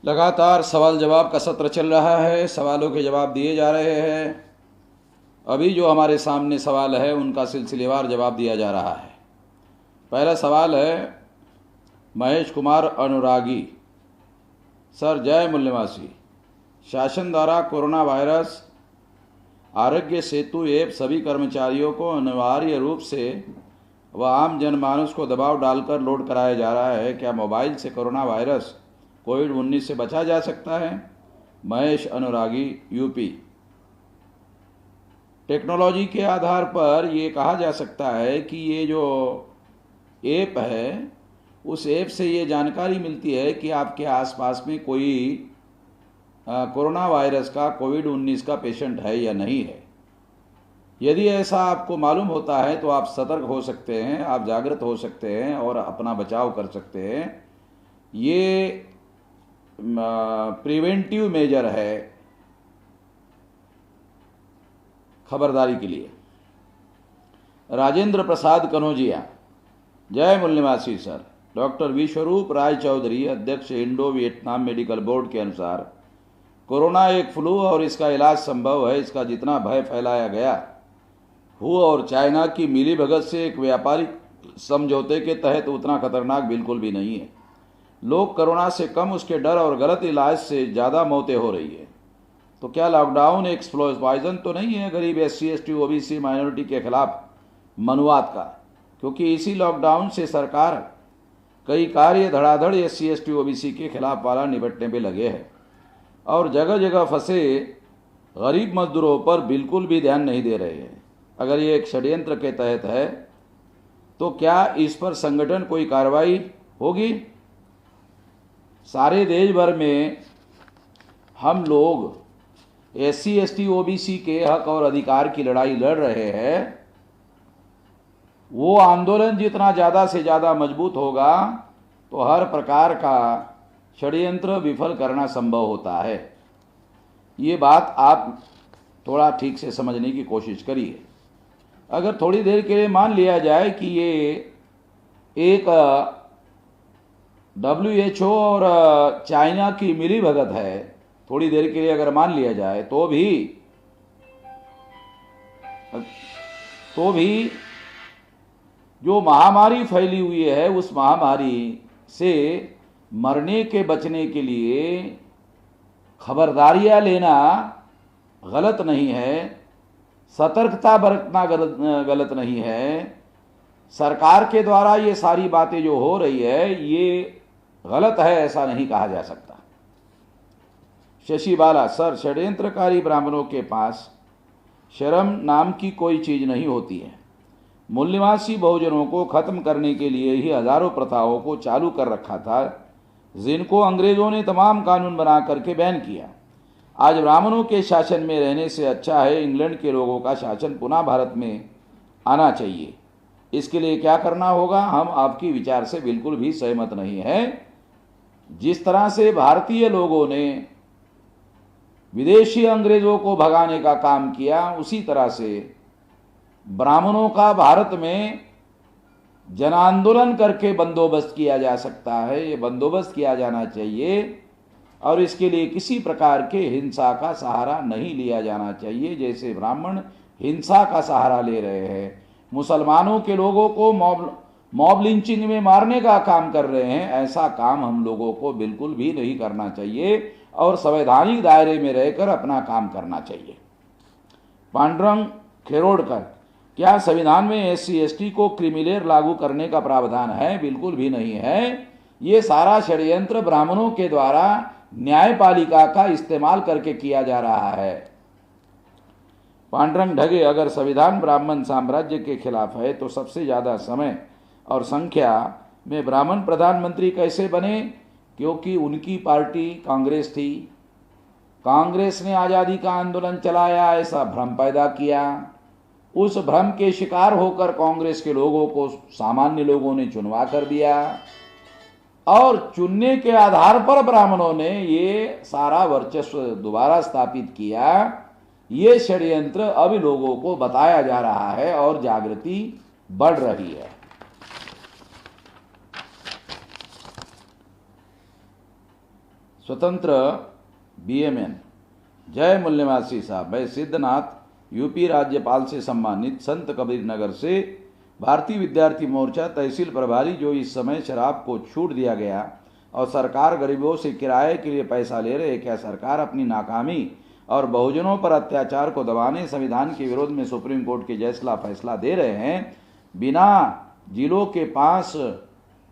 लगातार सवाल जवाब का सत्र चल रहा है, सवालों के जवाब दिए जा रहे हैं। अभी जो हमारे सामने सवाल है उनका सिलसिलेवार जवाब दिया जा रहा है। पहला सवाल है महेश कुमार अनुरागी। सर जय मूल्यवासी, शासन द्वारा corona virus Aarogya Setu app सभी कर्मचारियों को अनिवार्य रूप से व आम जनमानस को दबाव डालकर लोड कराया जा रहा है। क्या मोबाइल से कोरोना वायरस कोविड-19 से बचा जा सकता है? महेश अनुरागी, यूपी। टेक्नोलॉजी के आधार पर ये कहा जा सकता है कि ये जो ऐप है उस ऐप से ये जानकारी मिलती है कि आपके आसपास में कोई कोरोना वायरस का कोविड-19 का पेशेंट है या नहीं है। यदि ऐसा आपको मालूम होता है तो आप सतर्क हो सकते हैं, आप जागृत हो सकते हैं और अपना बचाव कर सकते हैं। ये प्रिवेंटिव मेजर है खबरदारी के लिए। राजेंद्र प्रसाद कनौजिया, जय मूल्यवासी सर। डॉक्टर विश्वरूप राय चौधरी, अध्यक्ष इंडो वियतनाम मेडिकल बोर्ड के अनुसार कोरोना एक फ्लू और इसका इलाज संभव है। इसका जितना भय फैलाया गया हु और चाइना की मिलीभगत से एक व्यापारिक समझौते के तहत उतना खतरनाक बिल्कुल भी नहीं है। लोग कोरोना से कम उसके डर और गलत इलाज से ज़्यादा मौतें हो रही है। तो क्या लॉकडाउन एक पॉइजन तो नहीं है गरीब SC ST OBC माइनॉरिटी के खिलाफ मनुवाद का? क्योंकि इसी लॉकडाउन से सरकार कई कार्य धड़ाधड़ SC ST OBC के खिलाफ वाला निपटने पे लगे हैं और जगह जगह फंसे गरीब मजदूरों पर बिल्कुल भी ध्यान नहीं दे रहे हैं। अगर ये एक षड्यंत्र के तहत है तो क्या इस पर संगठन कोई कार्रवाई होगी? सारे देश भर में हम लोग SC ST OBC के हक और अधिकार की लड़ाई लड़ रहे हैं। वो आंदोलन जितना ज़्यादा से ज़्यादा मजबूत होगा तो हर प्रकार का षड्यंत्र विफल करना संभव होता है। ये बात आप थोड़ा ठीक से समझने की कोशिश करिए। अगर थोड़ी देर के लिए मान लिया जाए कि ये एक WHO और चाइना की मिलीभगत है, थोड़ी देर के लिए अगर मान लिया जाए तो भी जो महामारी फैली हुई है उस महामारी से मरने के बचने के लिए खबरदारियां लेना गलत नहीं है, सतर्कता बरतना गलत नहीं है। सरकार के द्वारा ये सारी बातें जो हो रही है ये गलत है, ऐसा नहीं कहा जा सकता। शशि बाला, सर षड्यंत्रकारी ब्राह्मणों के पास शर्म नाम की कोई चीज़ नहीं होती है। मूल्यवासी बहुजनों को खत्म करने के लिए ही हजारों प्रथाओं को चालू कर रखा था जिनको अंग्रेजों ने तमाम कानून बना करके बैन किया। आज ब्राह्मणों के शासन में रहने से अच्छा है इंग्लैंड के लोगों का शासन पुनः भारत में आना चाहिए। इसके लिए क्या करना होगा? हम आपकी विचार से बिल्कुल भी सहमत नहीं हैं। जिस तरह से भारतीय लोगों ने विदेशी अंग्रेजों को भगाने का काम किया उसी तरह से ब्राह्मणों का भारत में जन आंदोलन करके बंदोबस्त किया जा सकता है। ये बंदोबस्त किया जाना चाहिए और इसके लिए किसी प्रकार के हिंसा का सहारा नहीं लिया जाना चाहिए जैसे ब्राह्मण हिंसा का सहारा ले रहे हैं। मुसलमानों के लोगों को मॉब लिंचिंग में मारने का काम कर रहे हैं, ऐसा काम हम लोगों को बिल्कुल भी नहीं करना चाहिए और संवैधानिक दायरे में रहकर अपना काम करना चाहिए। पांडुरंग खेरोड़कर, क्या संविधान में SC ST को क्रिमिलेयर लागू करने का प्रावधान है? बिल्कुल भी नहीं है। ये सारा षड्यंत्र ब्राह्मणों के द्वारा न्यायपालिका का इस्तेमाल करके किया जा रहा है। पांडुरंग ढगे, अगर संविधान ब्राह्मण साम्राज्य के खिलाफ है तो सबसे ज़्यादा समय और संख्या में ब्राह्मण प्रधानमंत्री कैसे बने? क्योंकि उनकी पार्टी कांग्रेस थी। कांग्रेस ने आज़ादी का आंदोलन चलाया, ऐसा भ्रम पैदा किया। उस भ्रम के शिकार होकर कांग्रेस के लोगों को सामान्य लोगों ने चुनवा कर दिया और चुनने के आधार पर ब्राह्मणों ने ये सारा वर्चस्व दोबारा स्थापित किया ये षड्यंत्र अभी लोगों को बताया जा रहा है और जागृति बढ़ रही है। स्वतंत्र बीएमएन, जय मूल्यवासी साहब। मैं सिद्धनाथ यूपी राज्यपाल से सम्मानित संत कबीर नगर से भारतीय विद्यार्थी मोर्चा तहसील प्रभारी। जो इस समय शराब को छूट दिया गया और सरकार गरीबों से किराए के लिए पैसा ले रहे, क्या सरकार अपनी नाकामी और बहुजनों पर अत्याचार को दबाने संविधान के विरोध में सुप्रीम कोर्ट के जैसा फैसला दे रहे हैं? बिना जिलों के पास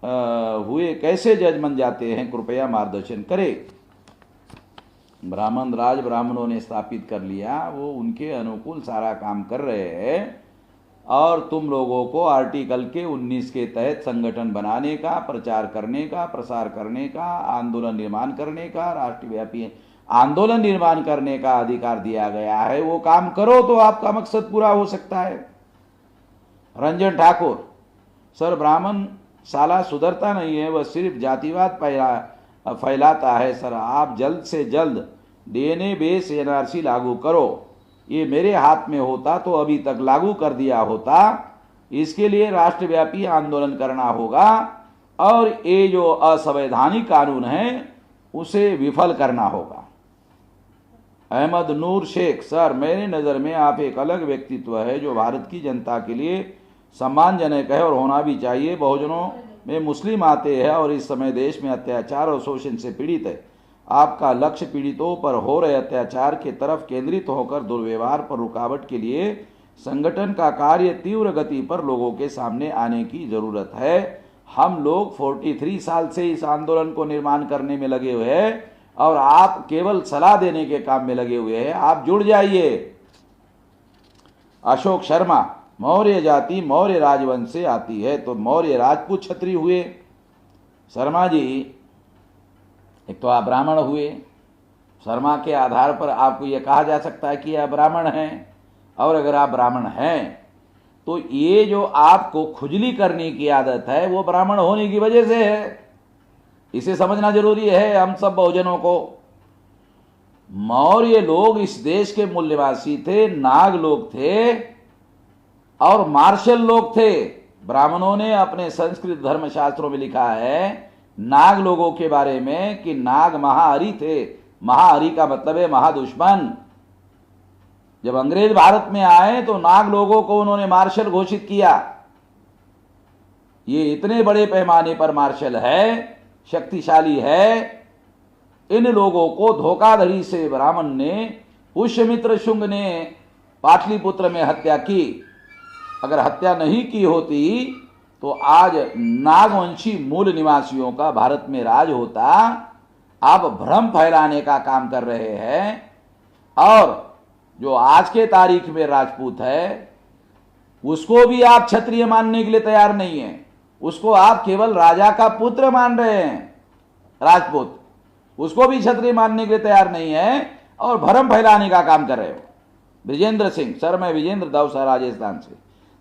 हुए कैसे जज बन जाते हैं? कृपया मार्गदर्शन करें। ब्राह्मण राज ब्राह्मणों ने स्थापित कर लिया, वो उनके अनुकूल सारा काम कर रहे हैं और तुम लोगों को आर्टिकल के 19 के तहत संगठन बनाने का, प्रचार करने का, प्रसार करने का, आंदोलन निर्माण करने का, राष्ट्रव्यापी आंदोलन निर्माण करने का अधिकार दिया गया है। वो काम करो तो आपका मकसद पूरा हो सकता है। रंजन ठाकुर, सर ब्राह्मण साला सुधरता नहीं है, वह सिर्फ जातिवाद फैलाता है। सर आप जल्द से जल्द डीएनए बेस एनआरसी लागू करो। ये मेरे हाथ में होता तो अभी तक लागू कर दिया होता। इसके लिए राष्ट्रव्यापी आंदोलन करना होगा और ये जो असंवैधानिक कानून है उसे विफल करना होगा। अहमद नूर शेख, सर मेरी नज़र में आप एक अलग व्यक्तित्व है जो भारत की जनता के लिए सम्मानजनक है और होना भी चाहिए। बहुजनों में मुस्लिम आते हैं और इस समय देश में अत्याचार और शोषण से पीड़ित है। आपका लक्ष्य पीड़ितों पर हो रहे अत्याचार के तरफ केंद्रित होकर दुर्व्यवहार पर रुकावट के लिए संगठन का कार्य तीव्र गति पर लोगों के सामने आने की जरूरत है। हम लोग 43 साल से इस आंदोलन को निर्माण करने में लगे हुए हैं और आप केवल सलाह देने के काम में लगे हुए हैं। आप जुड़ जाइए। अशोक शर्मा, मौर्य जाति मौर्य राजवंश से आती है तो मौर्य राजपूत क्षत्रिय हुए। शर्मा जी, एक तो आप ब्राह्मण हुए, शर्मा के आधार पर आपको यह कहा जा सकता है कि आप ब्राह्मण हैं। और अगर आप ब्राह्मण हैं तो ये जो आपको खुजली करने की आदत है वो ब्राह्मण होने की वजह से है। इसे समझना जरूरी है हम सब बहुजनों को। मौर्य लोग इस देश के मूल्यवासी थे, नाग लोग थे और मार्शल लोग थे। ब्राह्मणों ने अपने संस्कृत धर्मशास्त्रों में लिखा है नाग लोगों के बारे में कि नाग महाहरि थे। महाहरि का मतलब है महादुश्मन। जब अंग्रेज भारत में आए तो नाग लोगों को उन्होंने मार्शल घोषित किया। ये इतने बड़े पैमाने पर मार्शल है, शक्तिशाली है। इन लोगों को धोखाधड़ी से ब्राह्मण ने, पुष्यमित्र शुंग ने पाटलिपुत्र में हत्या की। अगर हत्या नहीं की होती तो आज नागवंशी मूल निवासियों का भारत में राज होता। आप भ्रम फैलाने का काम कर रहे हैं और जो आज के तारीख में राजपूत है उसको भी आप क्षत्रिय मानने के लिए तैयार नहीं है। उसको आप केवल राजा का पुत्र मान रहे हैं, राजपूत। उसको भी क्षत्रिय मानने के लिए तैयार नहीं है और भ्रम फैलाने का काम कर रहे हो। विजेंद्र सिंह, सर मैं विजेंद्र दौसा राजस्थान से।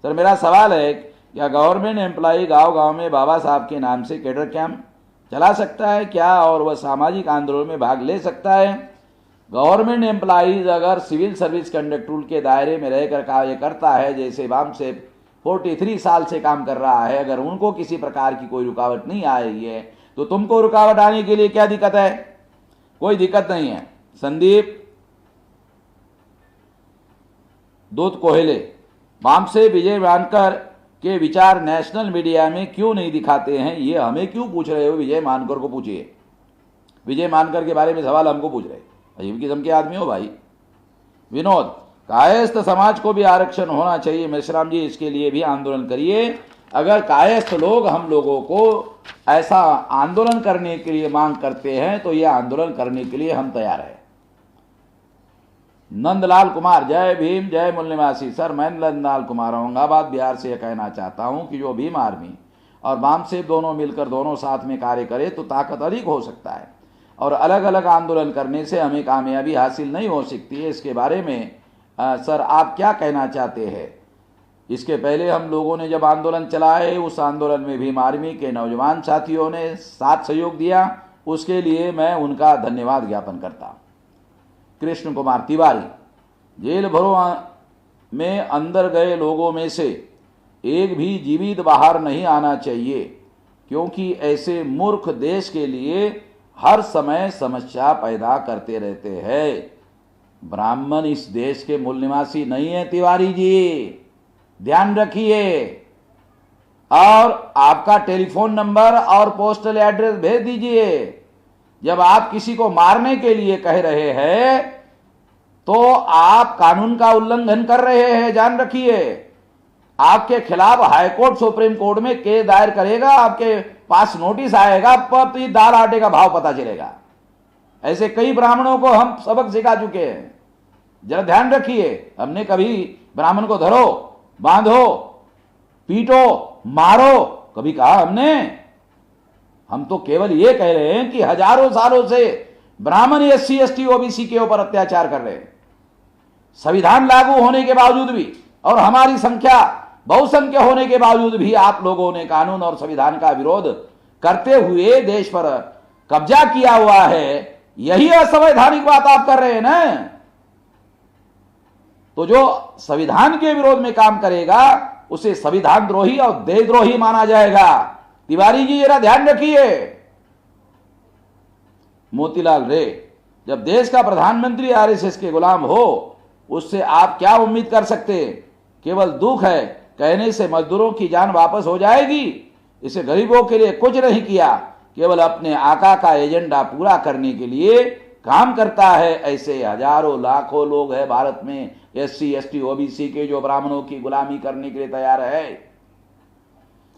सर मेरा सवाल है, क्या गवर्नमेंट एम्प्लॉई गांव गांव में बाबा साहब के नाम से कैडर कैंप चला सकता है क्या और वह सामाजिक आंदोलन में भाग ले सकता है? गवर्नमेंट एम्प्लॉइज अगर सिविल सर्विस कंडक्ट रूल के दायरे में रहकर कार्य करता है, जैसे बाम से 43 साल से काम कर रहा है, अगर उनको किसी प्रकार की कोई रुकावट नहीं आ रही है तो तुमको रुकावट आने के लिए क्या दिक्कत है? कोई दिक्कत नहीं है। संदीप दूत कोहले, बाम से विजय मानकर के विचार नेशनल मीडिया में क्यों नहीं दिखाते हैं? ये हमें क्यों पूछ रहे हो? विजय मानकर को पूछिए। विजय मानकर के बारे में सवाल हमको पूछ रहे, अजीब किस्म के आदमी हो भाई। विनोद, कायस्थ समाज को भी आरक्षण होना चाहिए। मेश्राम जी इसके लिए भी आंदोलन करिए। अगर कायस्थ लोग हम लोगों को ऐसा आंदोलन करने के लिए मांग करते हैं तो यह आंदोलन करने के लिए हम तैयार हैं। नंदलाल कुमार, जय भीम जय मूल्यवासी। सर मैं नंदलाल कुमार औरंगाबाद बिहार से यह कहना चाहता हूं कि जो भीम आर्मी और वामसेप दोनों मिलकर दोनों साथ में कार्य करें तो ताकत अधिक हो सकता है और अलग अलग आंदोलन करने से हमें कामयाबी हासिल नहीं हो सकती है। इसके बारे में सर आप क्या कहना चाहते हैं? इसके पहले हम लोगों ने जब आंदोलन चलाए उस आंदोलन में भीम आर्मी के नौजवान साथियों ने साथ सहयोग दिया, उसके लिए मैं उनका धन्यवाद ज्ञापन करता। कृष्ण कुमार तिवारी, जेल भरों में अंदर गए लोगों में से एक भी जीवित बाहर नहीं आना चाहिए, क्योंकि ऐसे मूर्ख देश के लिए हर समय समस्या पैदा करते रहते हैं। ब्राह्मण इस देश के मूल निवासी नहीं है तिवारी जी, ध्यान रखिए। और आपका टेलीफोन नंबर और पोस्टल एड्रेस भेज दीजिए। जब आप किसी को मारने के लिए कह रहे हैं तो आप कानून का उल्लंघन कर रहे हैं, जान रखिए। आपके खिलाफ हाईकोर्ट सुप्रीम कोर्ट में केस दायर करेगा, आपके पास नोटिस आएगा, प्रति दाल आटे का भाव पता चलेगा। ऐसे कई ब्राह्मणों को हम सबक सिखा चुके हैं, जरा ध्यान रखिए। हमने कभी ब्राह्मण को धरो, बांधो, पीटो, मारो कभी कहा हमने? हम तो केवल ये कह रहे हैं कि हजारों सालों से ब्राह्मण एससी एसटी ओबीसी के ऊपर अत्याचार कर रहे हैं। संविधान लागू होने के बावजूद भी और हमारी संख्या बहुसंख्य होने के बावजूद भी आप लोगों ने कानून और संविधान का विरोध करते हुए देश पर कब्जा किया हुआ है। यही असंवैधानिक बात आप कर रहे हैं ना। तो जो संविधान के विरोध में काम करेगा उसे संविधान द्रोही और देशद्रोही माना जाएगा। तिवारी जी जरा ध्यान रखिए। मोतीलाल रे, जब देश का प्रधानमंत्री आरएसएस के गुलाम हो, उससे आप क्या उम्मीद कर सकते? केवल दुख है, कहने से मजदूरों की जान वापस हो जाएगी। इसे गरीबों के लिए कुछ नहीं किया, केवल अपने आका का एजेंडा पूरा करने के लिए काम करता है। ऐसे हजारों लाखों लोग हैं भारत में एससी एसटी ओबीसी के जो ब्राह्मणों की गुलामी करने के लिए तैयार है।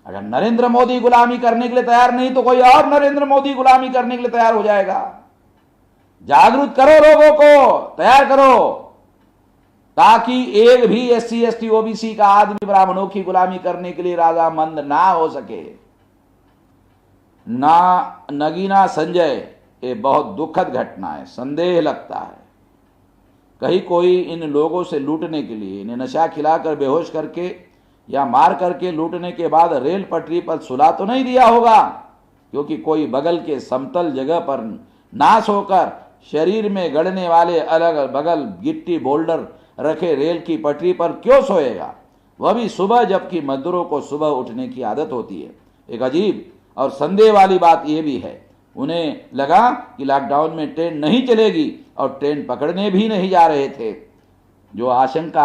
अगर नरेंद्र मोदी गुलामी करने के लिए तैयार नहीं तो कोई और नरेंद्र मोदी गुलामी करने के लिए तैयार हो जाएगा। जागरूक करो लोगों को, तैयार करो, ताकि एक भी एससी एसटी ओबीसी का आदमी ब्राह्मणों की गुलामी करने के लिए राजामंद ना हो सके। ना नगीना संजय, ये बहुत दुखद घटना है। संदेह लगता है कहीं कोई इन लोगों से लूटने के लिए इन्हें नशा खिलाकर बेहोश करके या मार करके लूटने के बाद रेल पटरी पर सुला तो नहीं दिया होगा, क्योंकि कोई बगल के समतल जगह पर नाश होकर शरीर में गड़ने वाले अलग बगल गिट्टी बोल्डर रखे रेल की पटरी पर क्यों सोएगा, वह भी सुबह, जबकि मजदूरों को सुबह उठने की आदत होती है। एक अजीब और संदेह वाली बात यह भी है, उन्हें लगा कि लॉकडाउन में ट्रेन नहीं चलेगी और ट्रेन पकड़ने भी नहीं जा रहे थे। जो आशंका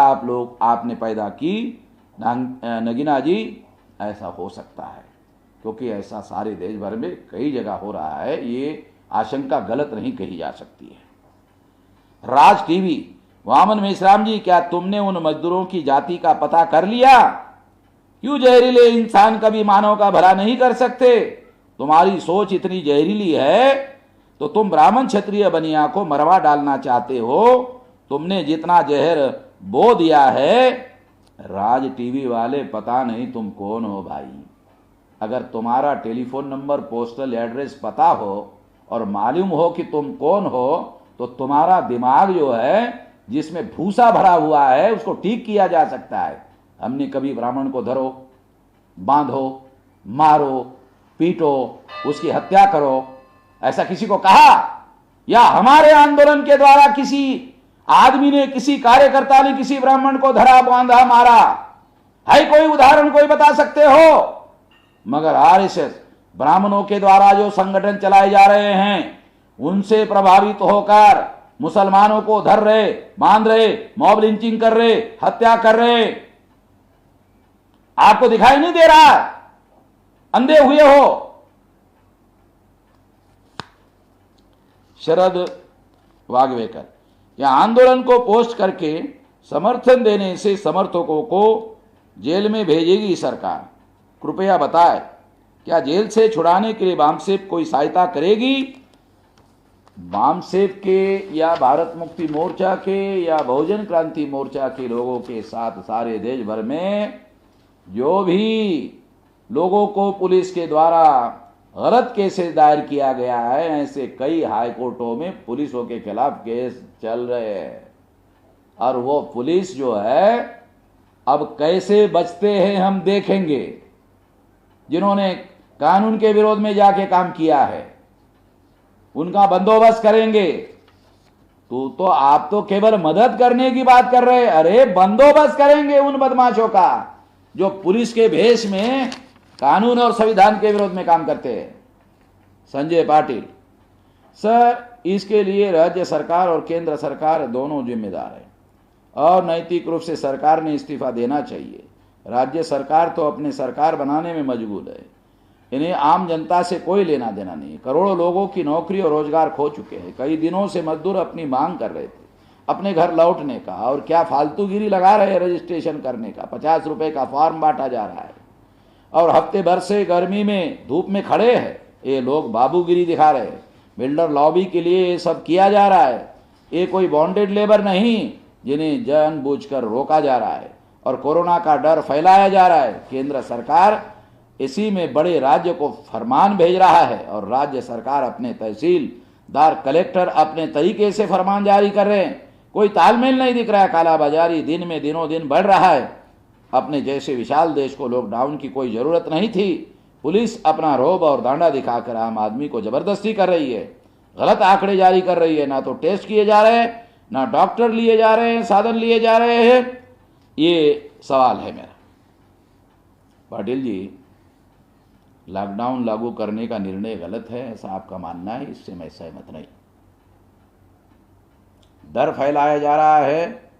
आपने पैदा की नगीना जी, ऐसा हो सकता है, क्योंकि ऐसा सारे देश भर में कई जगह हो रहा है। ये आशंका गलत नहीं कही जा सकती है। राज टीवी, वामन मेश्राम जी, क्या तुमने उन मजदूरों की जाति का पता कर लिया? क्यों जहरीले इंसान कभी मानव का भला नहीं कर सकते? तुम्हारी सोच इतनी जहरीली है तो तुम ब्राह्मण क्षत्रिय बनिया को मरवा डालना चाहते हो। तुमने जितना जहर बो दिया है, राज टीवी वाले, पता नहीं तुम कौन हो भाई। अगर तुम्हारा टेलीफोन नंबर, पोस्टल एड्रेस पता हो और मालूम हो कि तुम कौन हो, तो तुम्हारा दिमाग जो है जिसमें भूसा भरा हुआ है उसको ठीक किया जा सकता है। हमने कभी ब्राह्मण को धरो, बांधो, मारो, पीटो, उसकी हत्या करो, ऐसा किसी को कहा? या हमारे आंदोलन के द्वारा किसी आदमी ने, किसी कार्यकर्ता ने किसी ब्राह्मण को धरा, बांधा, मारा है? कोई उदाहरण कोई बता सकते हो? मगर आरएसएस ब्राह्मणों के द्वारा जो संगठन चलाए जा रहे हैं उनसे प्रभावित होकर मुसलमानों को धर रहे, बांध रहे, मॉब लिंचिंग कर रहे, हत्या कर रहे। आपको दिखाई नहीं दे रहा? अंधे हुए हो? शरद वागवेकर, यह आंदोलन को पोस्ट करके समर्थन देने से समर्थकों को जेल में भेजेगी सरकार। कृपया बताएं, क्या जेल से छुड़ाने के लिए वामसेप कोई सहायता करेगी? वामसेप के या भारत मुक्ति मोर्चा के या बहुजन क्रांति मोर्चा के लोगों के साथ सारे देश भर में जो भी लोगों को पुलिस के द्वारा गलत केसेस दायर किया गया है, ऐसे कई हाई कोर्टों में पुलिसों के खिलाफ केस चल रहे हैं। और वो पुलिस जो है अब कैसे बचते हैं हम देखेंगे। जिन्होंने कानून के विरोध में जाके काम किया है उनका बंदोबस्त करेंगे। तो आप तो केवल मदद करने की बात कर रहे हैं। अरे बंदोबस्त करेंगे उन बदमाशों का जो पुलिस के भेष में कानून और संविधान के विरोध में काम करते हैं। संजय पाटिल सर, इसके लिए राज्य सरकार और केंद्र सरकार दोनों जिम्मेदार है और नैतिक रूप से सरकार ने इस्तीफा देना चाहिए। राज्य सरकार तो अपने सरकार बनाने में मजबूर है, इन्हें आम जनता से कोई लेना देना नहीं। करोड़ों लोगों की नौकरी और रोजगार खो चुके हैं। कई दिनों से मजदूर अपनी मांग कर रहे थे अपने घर लौटने का, और क्या फालतूगिरी लगा रहे हैं रजिस्ट्रेशन करने का। 50 रुपए का फॉर्म बांटा जा रहा है और हफ्ते भर से गर्मी में धूप में खड़े हैं ये लोग, बाबूगिरी दिखा रहे हैं। बिल्डर लॉबी के लिए ये सब किया जा रहा है। ये कोई बॉन्डेड लेबर नहीं जिन्हें जानबूझकर रोका जा रहा है और कोरोना का डर फैलाया जा रहा है। केंद्र सरकार इसी में बड़े राज्य को फरमान भेज रहा है और राज्य सरकार अपने तहसीलदार कलेक्टर अपने तरीके से फरमान जारी कर रहे हैं। कोई तालमेल नहीं दिख रहा है। कालाबाजारी दिन में दिनों दिन बढ़ रहा है। अपने जैसे विशाल देश को लॉकडाउन की कोई जरूरत नहीं थी। पुलिस अपना रौब और डांडा दिखाकर आम आदमी को जबरदस्ती कर रही है। गलत आंकड़े जारी कर रही है। ना तो टेस्ट किए जा रहे हैं, ना डॉक्टर लिए जा रहे हैं, साधन लिए जा रहे हैं। ये सवाल है मेरा। पाटिल जी, लॉकडाउन लागू करने का निर्णय गलत है ऐसा आपका मानना है, इससे मैं सहमत नहीं। डर फैलाया जा रहा है,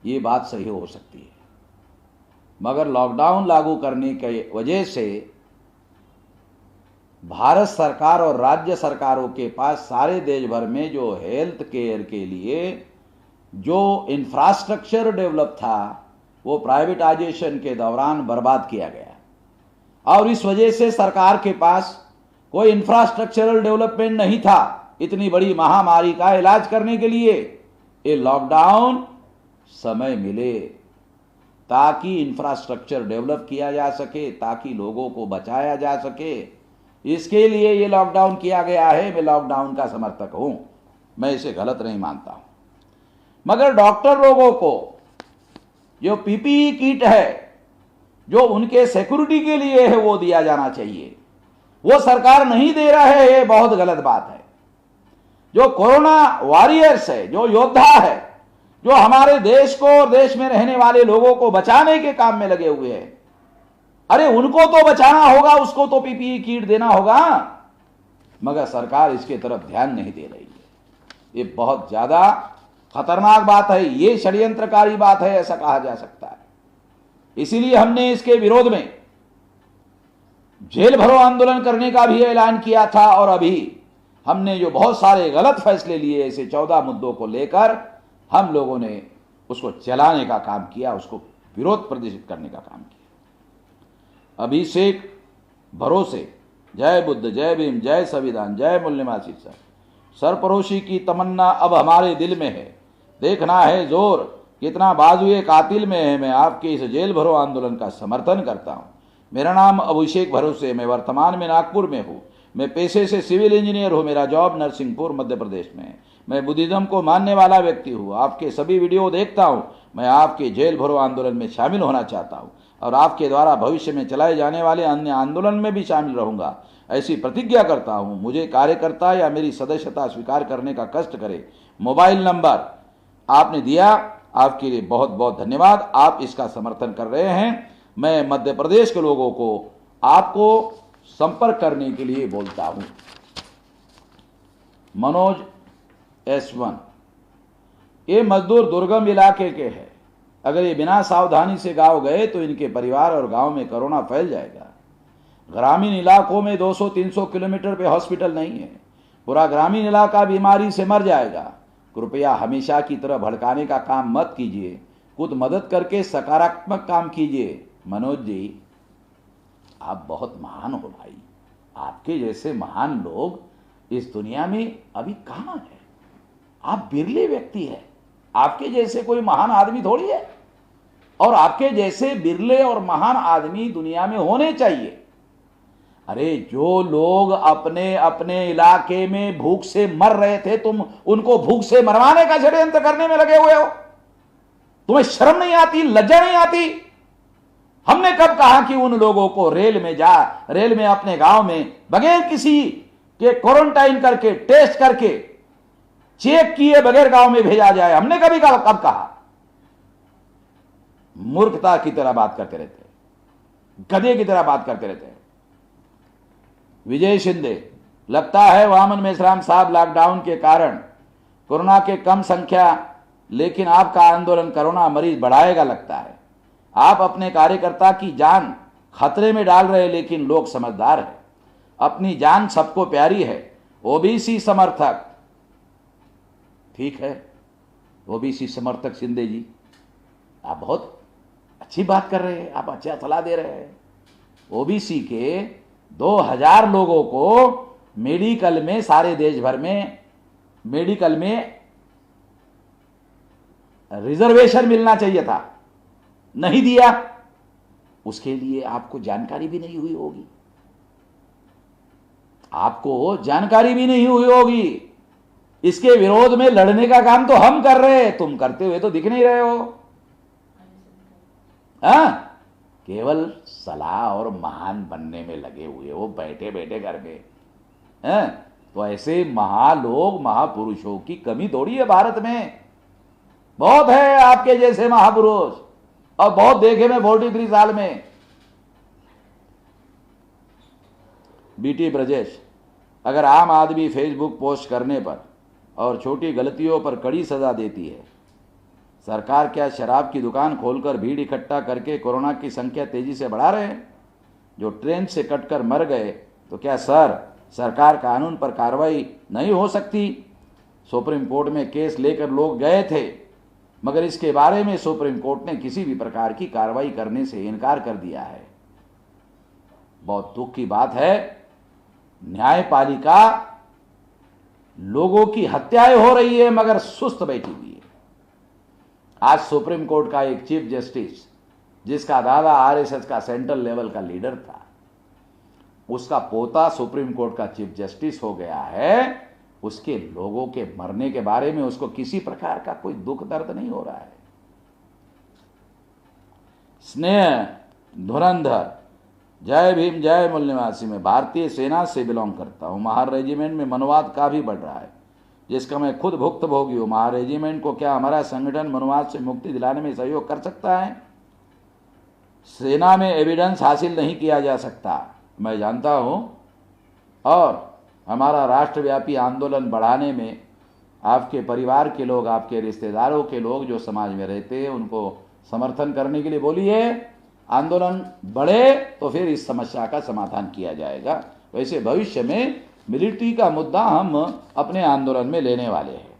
ये बात सही हो सकती है, मगर लॉकडाउन लागू करने की वजह से भारत सरकार और राज्य सरकारों के पास सारे देश भर में जो हेल्थ केयर के लिए जो इंफ्रास्ट्रक्चर डेवलप था वो प्राइवेटाइजेशन के दौरान बर्बाद किया गया और इस वजह से सरकार के पास कोई इंफ्रास्ट्रक्चरल डेवलपमेंट नहीं था इतनी बड़ी महामारी का इलाज करने के लिए। ये लॉकडाउन समय मिले ताकि इंफ्रास्ट्रक्चर डेवलप किया जा सके, ताकि लोगों को बचाया जा सके, इसके लिए ये लॉकडाउन किया गया है। मैं लॉकडाउन का समर्थक हूं, मैं इसे गलत नहीं मानता हूं, मगर डॉक्टर लोगों को जो पीपीई किट है जो उनके सिक्योरिटी के लिए है वो दिया जाना चाहिए। वो सरकार नहीं दे रहा है, ये बहुत गलत बात है। जो कोरोना वॉरियर्स है, जो योद्धा है, जो हमारे देश को और देश में रहने वाले लोगों को बचाने के काम में लगे हुए हैं, अरे उनको तो बचाना होगा, उसको तो पीपीई किट देना होगा, मगर सरकार इसके तरफ ध्यान नहीं दे रही है। ये बहुत ज्यादा खतरनाक बात है, ये षड्यंत्रकारी बात है, ऐसा कहा जा सकता है। इसीलिए हमने इसके विरोध में जेल भरो आंदोलन करने का भी ऐलान किया था और अभी हमने जो बहुत सारे गलत फैसले लिए ऐसे 14 मुद्दों को लेकर हम लोगों ने उसको चलाने का काम किया, उसको विरोध प्रदर्शित करने का काम किया। अभिषेक भरोसे, जय बुद्ध, जय भीम, जय संविधान, जय मूल्यमासी सर। सरपरोशी की तमन्ना अब हमारे दिल में है, देखना है जोर कितना बाजुए कातिल में है। मैं आपके इस जेल भरो आंदोलन का समर्थन करता हूं। मेरा नाम अभिषेक भरोसे, मैं वर्तमान में नागपुर में हूं। मैं पेशे से सिविल इंजीनियर हूं। मेरा जॉब नरसिंहपुर मध्य प्रदेश में है। मैं बुद्धिज्म को मानने वाला व्यक्ति हूं। आपके सभी वीडियो देखता हूं। मैं आपके जेल भरो आंदोलन में शामिल होना चाहता हूं और आपके द्वारा भविष्य में चलाए जाने वाले अन्य आंदोलन में भी शामिल रहूंगा, ऐसी प्रतिज्ञा करता हूं। मुझे कार्यकर्ता या मेरी सदस्यता स्वीकार करने का कष्ट करें। मोबाइल नंबर आपने दिया, आपके लिए बहुत बहुत धन्यवाद। आप इसका समर्थन कर रहे हैं। मैं मध्य प्रदेश के लोगों को आपको संपर्क करने के लिए बोलता हूं। मनोज S1, ये मजदूर दुर्गम इलाके के हैं। अगर ये बिना सावधानी से गांव गए तो इनके परिवार और गांव में कोरोना फैल जाएगा। ग्रामीण इलाकों में 200-300 किलोमीटर पे हॉस्पिटल नहीं है। पूरा ग्रामीण इलाका बीमारी से मर जाएगा। कृपया हमेशा की तरह भड़काने का काम मत कीजिए, खुद मदद करके सकारात्मक काम कीजिए। मनोज जी, आप बहुत महान हो भाई। आपके जैसे महान लोग इस दुनिया में अभी कहां है। आप बिरले व्यक्ति हैं। आपके जैसे कोई महान आदमी थोड़ी है, और आपके जैसे बिरले और महान आदमी दुनिया में होने चाहिए। अरे जो लोग अपने अपने इलाके में भूख से मर रहे थे, तुम उनको भूख से मरवाने का षड्यंत्र करने में लगे हुए हो। तुम्हें शर्म नहीं आती, लज्जा नहीं आती। हमने कब कहा कि उन लोगों को रेल में अपने गांव में बगैर किसी के क्वारंटाइन करके टेस्ट करके चेक किए बगैर गांव में भेजा जाए। हमने कभी कब कहा? मूर्खता की तरह बात करते रहते हैं, गधे की तरह बात करते रहते हैं। विजय शिंदे, लगता है वामन मेश्राम साहब लॉकडाउन के कारण कोरोना के कम संख्या, लेकिन आपका आंदोलन कोरोना मरीज बढ़ाएगा लगता है। आप अपने कार्यकर्ता की जान खतरे में डाल रहे, लेकिन लोग समझदार हैं। अपनी जान सबको प्यारी है। ओबीसी समर्थक, ठीक है, ओबीसी समर्थक शिंदे जी, आप बहुत अच्छी बात कर रहे हैं, आप अच्छा सलाह दे रहे हैं। ओबीसी के 2000 लोगों को मेडिकल में, सारे देश भर में मेडिकल में रिजर्वेशन मिलना चाहिए था, नहीं दिया। उसके लिए आपको जानकारी भी नहीं हुई होगी, आपको जानकारी भी नहीं हुई होगी। इसके विरोध में लड़ने का काम तो हम कर रहे हैं, तुम करते हुए तो दिख नहीं रहे हो। हाँ, केवल सलाह और महान बनने में लगे हुए हो, बैठे बैठे घर में। तो ऐसे महालोग, महापुरुषों की कमी थोड़ी है भारत में। बहुत है आपके जैसे महापुरुष, और बहुत देखे मैं 43 साल में। बीटी ब्रजेश, अगर आम आदमी फेसबुक पोस्ट करने पर और छोटी गलतियों पर कड़ी सजा देती है, सरकार क्या शराब की दुकान खोलकर भीड़ इकट्ठा करके कोरोना की संख्या तेजी से बढ़ा रहे हैं? जो ट्रेन से कटकर मर गए, तो क्या सरकार कानून पर कार्रवाई नहीं हो सकती? सुप्रीम कोर्ट में केस लेकर लोग गए थे, मगर इसके बारे में सुप्रीम कोर्ट ने किसी भी प्रकार की कार्रवाई करने से इनकार कर दिया है। बहुत दुख की बात है, न्यायपालिका, लोगों की हत्याएं हो रही है मगर सुस्त बैठी हुई है। आज सुप्रीम कोर्ट का एक चीफ जस्टिस, जिसका दादा आरएसएस का सेंट्रल लेवल का लीडर था, उसका पोता सुप्रीम कोर्ट का चीफ जस्टिस हो गया है। उसके लोगों के मरने के बारे में उसको किसी प्रकार का कोई दुख दर्द नहीं हो रहा है। स्नेह धुरंधर, जय भीम जय मूल निवासी, में भारतीय सेना से बिलोंग करता हूं। महार रेजिमेंट में मनोवाद का भी बढ़ रहा है, जिसका मैं खुद भुक्तभोगी हूं। महार रेजिमेंट को क्या हमारा संगठन मनोवाद से मुक्ति दिलाने में सहयोग कर सकता है? सेना में एविडेंस हासिल नहीं किया जा सकता, मैं जानता हूं, और हमारा राष्ट्रव्यापी आंदोलन बढ़ाने में आपके परिवार के लोग, आपके रिश्तेदारों के लोग जो समाज में रहते हैं, उनको समर्थन करने के लिए बोलिए। आंदोलन बढ़े तो फिर इस समस्या का समाधान किया जाएगा। वैसे भविष्य में मिलिट्री का मुद्दा हम अपने आंदोलन में लेने वाले हैं।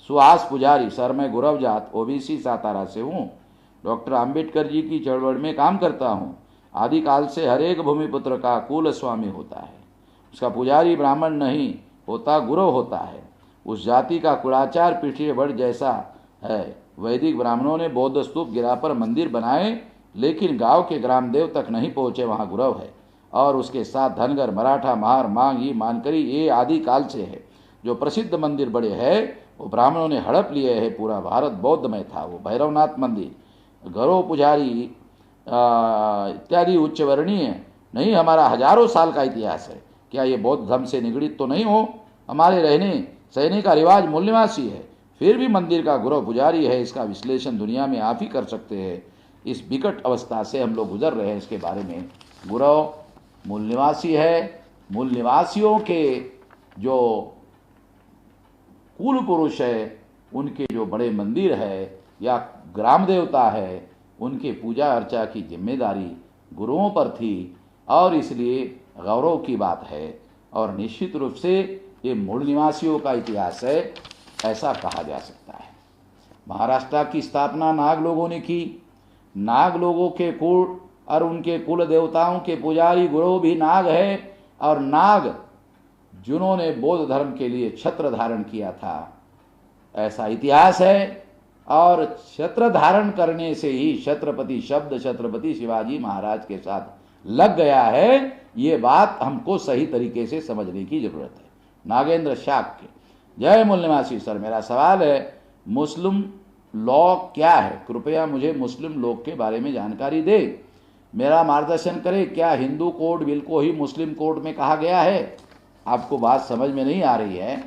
सुहास पुजारी, सर मैं गुरव जात, ओबीसी सातारा से हूँ। डॉक्टर आम्बेडकर जी की चळवळ में काम करता हूँ। आदिकाल से हर एक भूमिपुत्र का कुल स्वामी होता है, उसका पुजारी ब्राह्मण नहीं होता, गुरु होता है। उस जाति का कुलाचार पीठीय बढ़ जैसा है। वैदिक ब्राह्मणों ने बौद्ध स्तूप गिराकर मंदिर बनाए, लेकिन गांव के ग्रामदेव तक नहीं पहुंचे, वहां गुरव है। और उसके साथ धनगर, मराठा, महार, मांगी, मानकरी, ये आदिकाल से है। जो प्रसिद्ध मंदिर बड़े हैं वो ब्राह्मणों ने हड़प लिए हैं। पूरा भारत बौद्धमय था। वो भैरवनाथ मंदिर, घरों पुजारी इत्यादि उच्च वर्णीय नहीं, हमारा हजारों साल का इतिहास है। क्या ये बौद्ध धर्म से निगड़ित तो नहीं हो? हमारे रहने सहने का रिवाज मूल निवासी है, फिर भी मंदिर का गुरु पुजारी है। इसका विश्लेषण दुनिया में आप ही कर सकते हैं। इस विकट अवस्था से हम लोग गुजर रहे हैं, इसके बारे में। गुरु मूल निवासी है। मूल निवासियों के जो कुल पुरुष है, उनके जो बड़े मंदिर है या ग्राम देवता है, उनके पूजा अर्चा की जिम्मेदारी गुरुओं पर थी, और इसलिए गौरव की बात है। और निश्चित रूप से ये मूल निवासियों का इतिहास है, ऐसा कहा जा सकता है। महाराष्ट्र की स्थापना नाग लोगों ने की। नाग लोगों के कुल और उनके कुल देवताओं के पुजारी गुरु भी नाग है, और नाग जिन्होंने बौद्ध धर्म के लिए छत्र धारण किया था, ऐसा इतिहास है। और छत्र धारण करने से ही छत्रपति शब्द छत्रपति शिवाजी महाराज के साथ लग गया है। ये बात हमको सही तरीके से समझने की जरूरत है। नागेंद्र शाक्य, जय मूल निवासी सर, मेरा सवाल है मुस्लिम लॉ क्या है? कृपया मुझे मुस्लिम लॉ के बारे में जानकारी दे, मेरा मार्गदर्शन करें। क्या हिंदू कोड बिल को ही मुस्लिम कोड में कहा गया है? आपको बात समझ में नहीं आ रही है?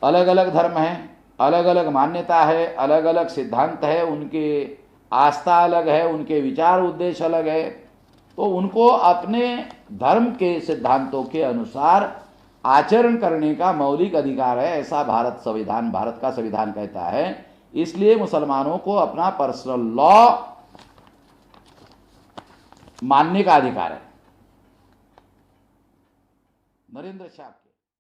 अलग अलग धर्म हैं, अलग अलग मान्यता है, अलग अलग सिद्धांत है, उनके आस्था अलग है, उनके विचार उद्देश्य अलग है, तो उनको अपने धर्म के सिद्धांतों के अनुसार आचरण करने का मौलिक अधिकार है, ऐसा भारत का संविधान कहता है। इसलिए मुसलमानों को अपना पर्सनल लॉ मानने का अधिकार है। नरेंद्र शाह।